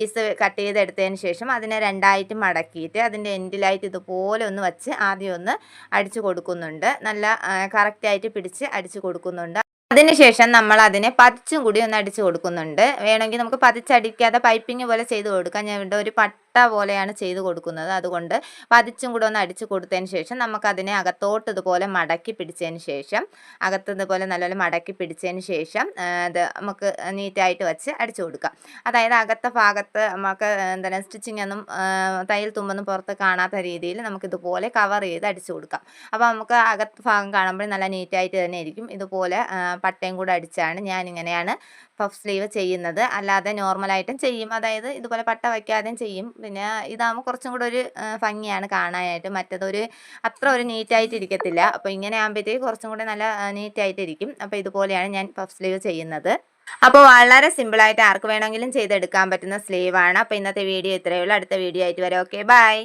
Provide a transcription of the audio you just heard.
Piece cut ചെയ്തെടുത്തതിന് ശേഷം അതിനെ രണ്ടായിട്ട് മടക്കിയിട്ട് അതിൻ്റെ എൻഡിലായിട്ട് ഇതുപോലെ ഒന്ന് വച്ച് ആദ്യം ഒന്ന് അടിച്ചു കൊടുക്കുന്നുണ്ട്. നല്ല കറക്റ്റായിട്ട് പിടിച്ച് അടിച്ചു കൊടുക്കുന്നുണ്ട്. അതിനുശേഷം നമ്മൾ അതിനെ പതിച്ചും കൂടി ഒന്ന് അടിച്ചു കൊടുക്കുന്നുണ്ട്. വേണമെങ്കിൽ നമുക്ക് പതിച്ചടിക്കാതെ പൈപ്പിംഗ് പോലെ ചെയ്ത് കൊടുക്കാം. ഞാൻ ഇവിടെ ഒരു പട്ട പോലെയാണ് ചെയ്ത് കൊടുക്കുന്നത്. അതുകൊണ്ട് പതിച്ചും കൂടെ ഒന്ന് അടിച്ചു കൊടുത്തതിന് ശേഷം നമുക്കതിനെ അകത്തോട്ട് ഇതുപോലെ മടക്കി പിടിച്ചതിന് ശേഷം ഇതുപോലെ നല്ലപോലെ മടക്കി പിടിച്ചതിന് ശേഷം അത് നമുക്ക് നീറ്റായിട്ട് വെച്ച് അടിച്ചു കൊടുക്കാം. അതായത് അകത്തെ ഭാഗത്ത് നമുക്ക് എന്താണ് സ്റ്റിച്ചിങ് ഒന്നും തയ്യൽ തുമ്പൊന്നും പുറത്ത് കാണാത്ത രീതിയിൽ നമുക്കിതുപോലെ കവർ ചെയ്ത് അടിച്ചു കൊടുക്കാം. അപ്പോൾ നമുക്ക് അകത്ത് ഭാഗം കാണുമ്പോൾ നല്ല നീറ്റായിട്ട് തന്നെ ഇരിക്കും. ഇതുപോലെ പട്ടയും കൂടെ അടിച്ചാണ് ഞാനിങ്ങനെയാണ് പഫ് സ്ലീവ് ചെയ്യുന്നത്. അല്ലാതെ നോർമലായിട്ടും ചെയ്യും, അതായത് ഇതുപോലെ പട്ട വയ്ക്കാതെയും ചെയ്യും. പിന്നെ ഇതാകുമ്പോൾ കുറച്ചും കൂടെ ഒരു ഭംഗിയാണ് കാണാനായിട്ട്. മറ്റേതൊരു അത്ര ഒരു നീറ്റായിട്ട് ഇരിക്കത്തില്ല. അപ്പോൾ ഇങ്ങനെ ആകുമ്പോഴത്തേക്ക് കുറച്ചും കൂടെ നല്ല നീറ്റായിട്ടിരിക്കും. അപ്പോൾ ഇതുപോലെയാണ് ഞാൻ പഫ് സ്ലീവ് ചെയ്യുന്നത്. അപ്പോൾ വളരെ സിമ്പിളായിട്ട് ആർക്ക് വേണമെങ്കിലും ചെയ്തെടുക്കാൻ പറ്റുന്ന സ്ലീവാണ്. അപ്പോൾ ഇന്നത്തെ വീഡിയോ ഇത്രയേ ഉള്ളൂ. അടുത്ത വീഡിയോ ആയിട്ട് വരാം. Okay, by.